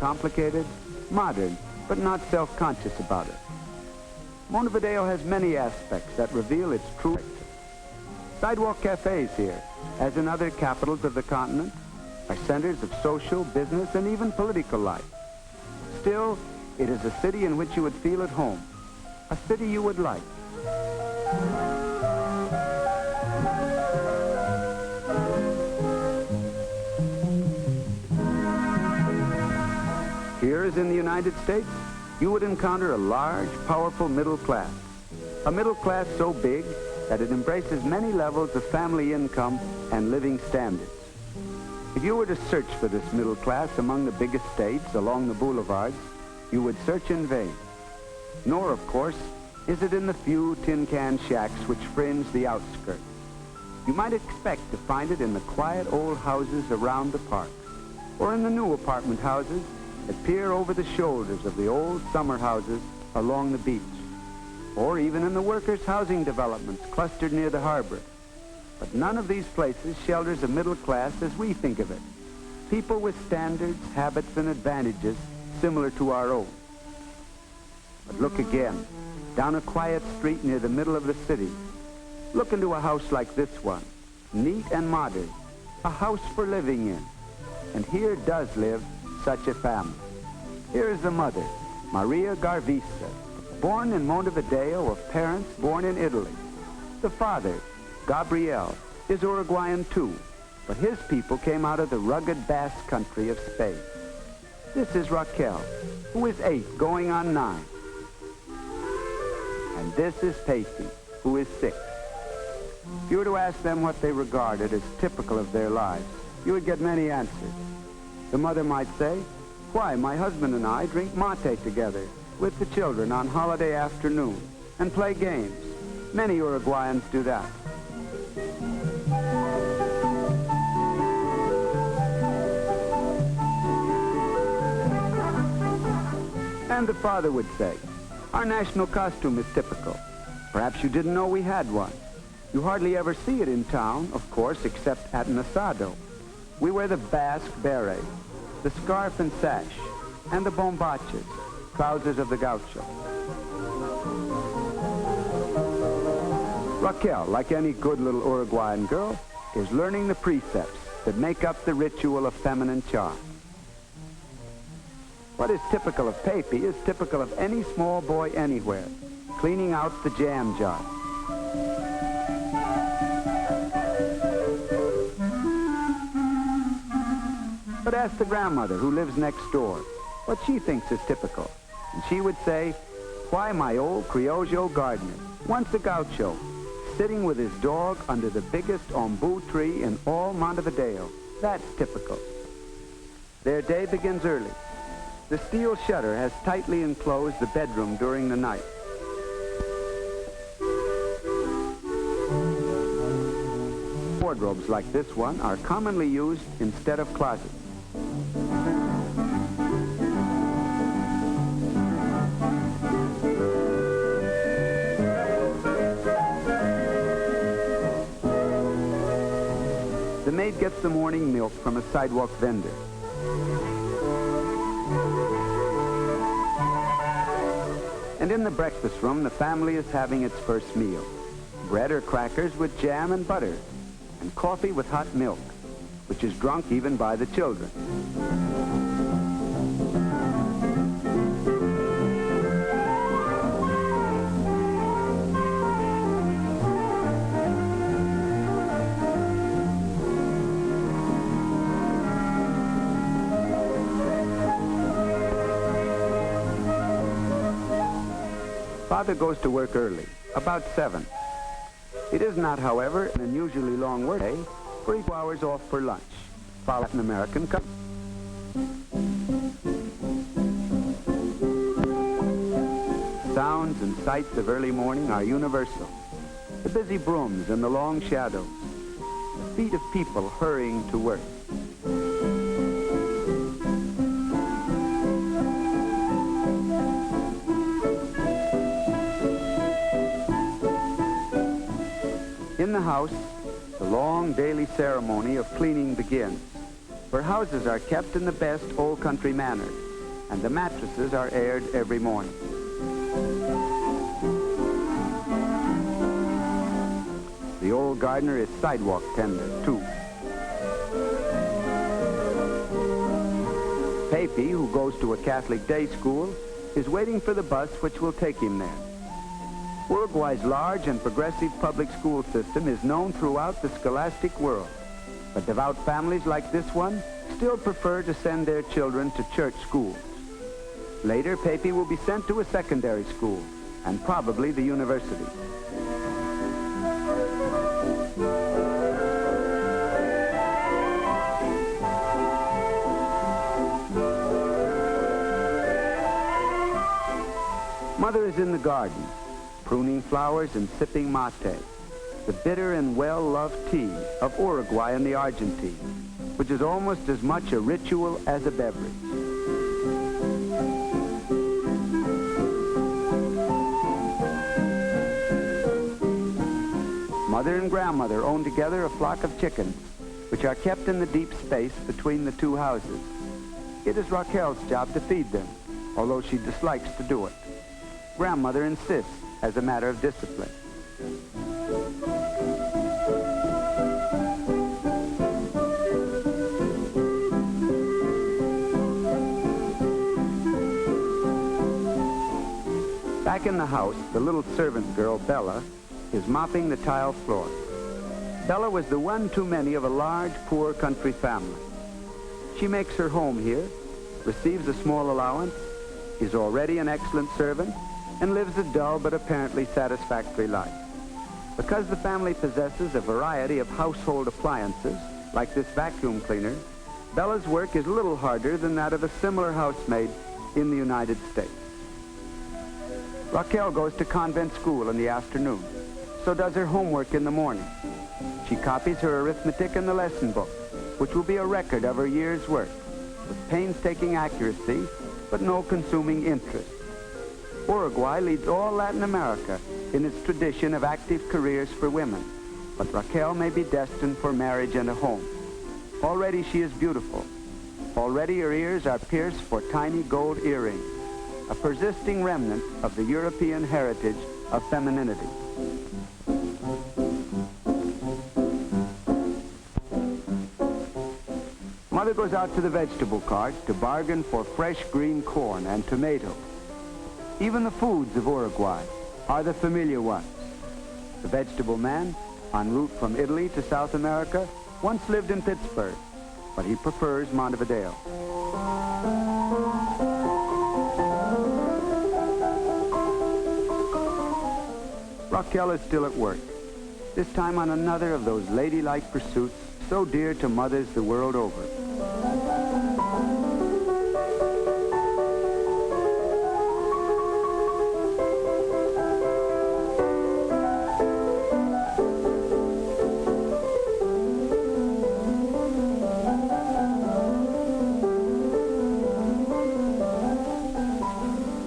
complicated, modern, but not self-conscious about it. Montevideo has many aspects that reveal its true character. Sidewalk cafes here, as in other capitals of the continent, are centers of social, business, and even political life. Still, it is a city in which you would feel at home, a city you would like. Here, as in the United States, you would encounter a large, powerful middle class. A middle class so big that it embraces many levels of family income and living standards. If you were to search for this middle class among the big estates along the boulevards, you would search in vain. Nor, of course, is it in the few tin can shacks which fringe the outskirts. You might expect to find it in the quiet old houses around the park, or in the new apartment houses that peer over the shoulders of the old summer houses along the beach, or even in the workers' housing developments clustered near the harbor. But none of these places shelters a middle class as we think of it. People with standards, habits, and advantages similar to our own. But look again, down a quiet street near the middle of the city. Look into a house like this one, neat and modern, a house for living in. And here does live such a family. Here is the mother, Maria Garvisa, born in Montevideo of parents born in Italy. The father, Gabriel, is Uruguayan too, but his people came out of the rugged Basque country of Spain. This is Raquel, who is 8, going on 9. And this is Pacey, who is 6. If you were to ask them what they regarded as typical of their lives, you would get many answers. The mother might say, "Why, my husband and I drink mate together with the children on holiday afternoon and play games. Many Uruguayans do that." And the father would say, "Our national costume is typical. Perhaps you didn't know we had one. You hardly ever see it in town, of course, except at an asado. We wear the Basque beret, the scarf and sash, and the bombaches, trousers of the gaucho." Raquel, like any good little Uruguayan girl, is learning the precepts that make up the ritual of feminine charm. What is typical of Pepe is typical of any small boy anywhere, cleaning out the jam jar. But ask the grandmother who lives next door what she thinks is typical. And she would say, "Why, my old Criollo gardener, once a gaucho, sitting with his dog under the biggest ombu tree in all Montevideo. That's typical." Their day begins early. The steel shutter has tightly enclosed the bedroom during the night. Wardrobes like this one are commonly used instead of closets. The maid gets the morning milk from a sidewalk vendor. And in the breakfast room, the family is having its first meal. Bread or crackers with jam and butter, and coffee with hot milk, which is drunk even by the children. Father goes to work early, about 7. It is not, however, an unusually long workday, for 2 hours off for lunch, followed an American custom. Sounds and sights of early morning are universal. The busy brooms and the long shadows, the feet of people hurrying to work. In the house, the long daily ceremony of cleaning begins, for houses are kept in the best old country manner, and the mattresses are aired every morning. The old gardener is sidewalk tender, too. Pepe, who goes to a Catholic day school, is waiting for the bus which will take him there. Uruguay's large and progressive public school system is known throughout the scholastic world, but devout families like this one still prefer to send their children to church schools. Later, Pepe will be sent to a secondary school, and probably the university. Mother is in the garden, pruning flowers and sipping mate, the bitter and well-loved tea of Uruguay and the Argentine, which is almost as much a ritual as a beverage. Mother and grandmother own together a flock of chickens, which are kept in the deep space between the two houses. It is Raquel's job to feed them, although she dislikes to do it. Grandmother insists as a matter of discipline. Back in the house, the little servant girl, Bella, is mopping the tile floor. Bella was the one too many of a large, poor country family. She makes her home here, receives a small allowance, is already an excellent servant, and lives a dull but apparently satisfactory life. Because the family possesses a variety of household appliances, like this vacuum cleaner, Bella's work is a little harder than that of a similar housemaid in the United States. Raquel goes to convent school in the afternoon, so does her homework in the morning. She copies her arithmetic in the lesson book, which will be a record of her year's work, with painstaking accuracy, but no consuming interest. Uruguay leads all Latin America in its tradition of active careers for women, but Raquel may be destined for marriage and a home. Already she is beautiful. Already her ears are pierced for tiny gold earrings, a persisting remnant of the European heritage of femininity. Mother goes out to the vegetable cart to bargain for fresh green corn and tomatoes. Even the foods of Uruguay are the familiar ones. The vegetable man, en route from Italy to South America, once lived in Pittsburgh, but he prefers Montevideo. Raquel is still at work, this time on another of those ladylike pursuits so dear to mothers the world over.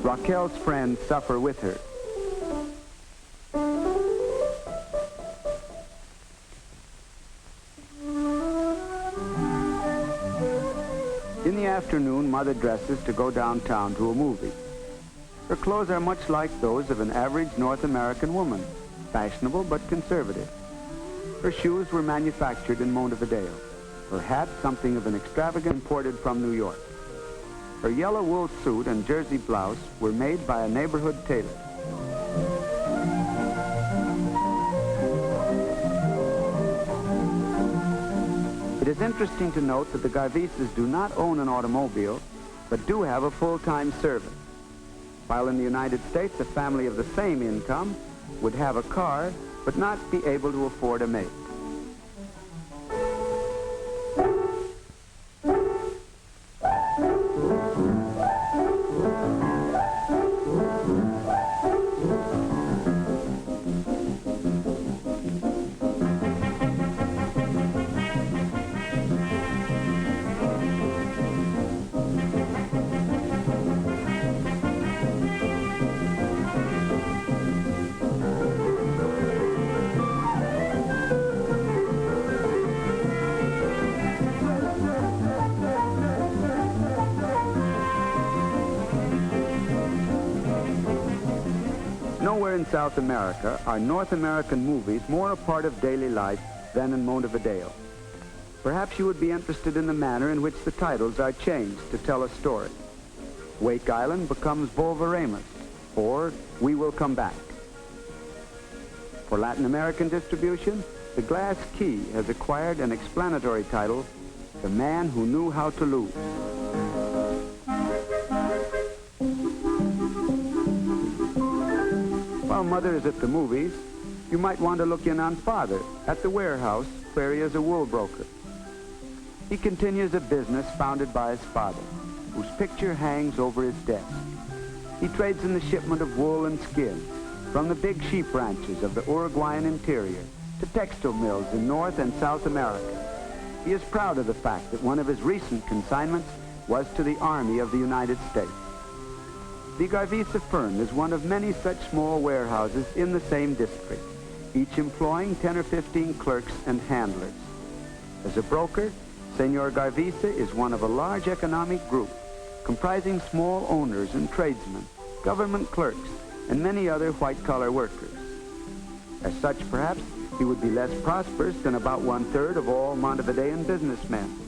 Raquel's friends suffer with her. In the afternoon, Mother dresses to go downtown to a movie. Her clothes are much like those of an average North American woman, fashionable but conservative. Her shoes were manufactured in Montevideo. Her hat something of an extravagant imported from New York. Her yellow wool suit and jersey blouse were made by a neighborhood tailor. It is interesting to note that the Garvises do not own an automobile, but do have a full-time servant. While in the United States, a family of the same income would have a car, but not be able to afford a maid. Nowhere in South America are North American movies more a part of daily life than in Montevideo. Perhaps you would be interested in the manner in which the titles are changed to tell a story. Wake Island becomes Volveremos, or We Will Come Back. For Latin American distribution, The Glass Key has acquired an explanatory title, The Man Who Knew How to Lose. While Mother is at the movies, you might want to look in on Father at the warehouse where he is a wool broker. He continues a business founded by his father, whose picture hangs over his desk. He trades in the shipment of wool and skins from the big sheep ranches of the Uruguayan interior to textile mills in North and South America. He is proud of the fact that one of his recent consignments was to the Army of the United States. The Garvisa firm is one of many such small warehouses in the same district, each employing 10 or 15 clerks and handlers. As a broker, Senor Garvisa is one of a large economic group comprising small owners and tradesmen, government clerks, and many other white-collar workers. As such, perhaps, he would be less prosperous than about one-third of all Montevidean businessmen.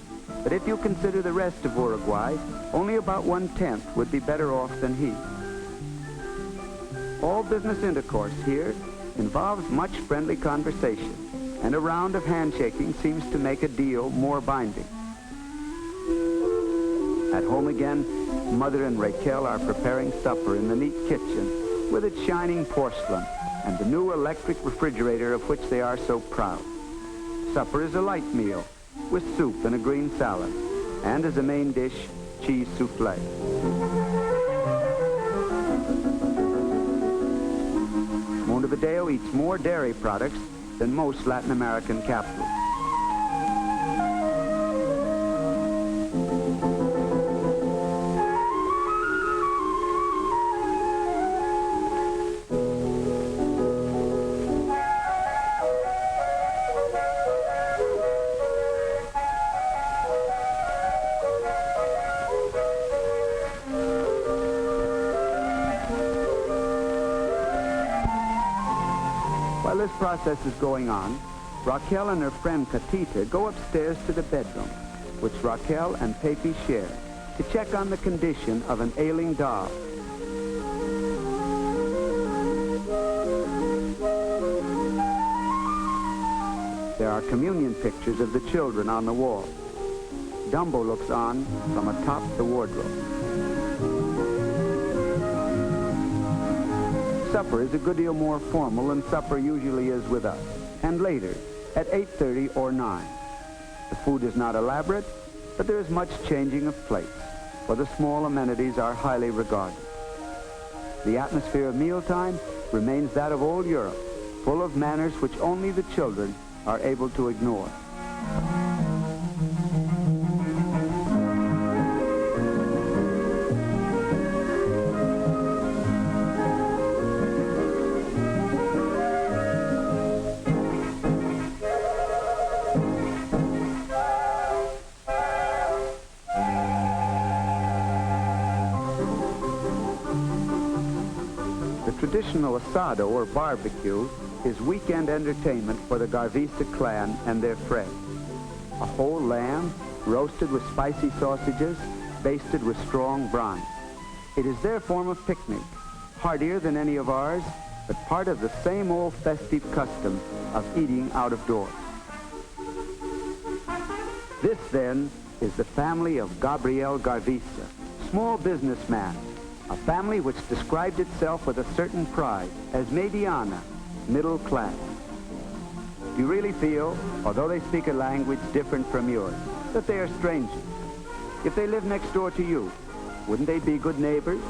But if you consider the rest of Uruguay, only about one-tenth would be better off than he. All business intercourse here involves much friendly conversation, and a round of handshaking seems to make a deal more binding. At home again, Mother and Raquel are preparing supper in the neat kitchen with its shining porcelain and the new electric refrigerator of which they are so proud. Supper is a light meal with soup and a green salad, and as a main dish, cheese soufflé. Montevideo eats more dairy products than most Latin American capitals. While this process is going on, Raquel and her friend Catita go upstairs to the bedroom, which Raquel and Pepe share, to check on the condition of an ailing doll. There are communion pictures of the children on the wall. Dumbo looks on from atop the wardrobe. Supper is a good deal more formal than supper usually is with us, and later, at 8:30 or 9. The food is not elaborate, but there is much changing of plates, for the small amenities are highly regarded. The atmosphere of mealtime remains that of old Europe, full of manners which only the children are able to ignore. The traditional asado, or barbecue, is weekend entertainment for the Garvisa clan and their friends. A whole lamb, roasted with spicy sausages, basted with strong brine. It is their form of picnic, heartier than any of ours, but part of the same old festive custom of eating out of doors. This, then, is the family of Gabriel Garvisa, small businessman, a family which described itself with a certain pride as mediana, middle class. Do you really feel, although they speak a language different from yours, that they are strangers? If they live next door to you, wouldn't they be good neighbors?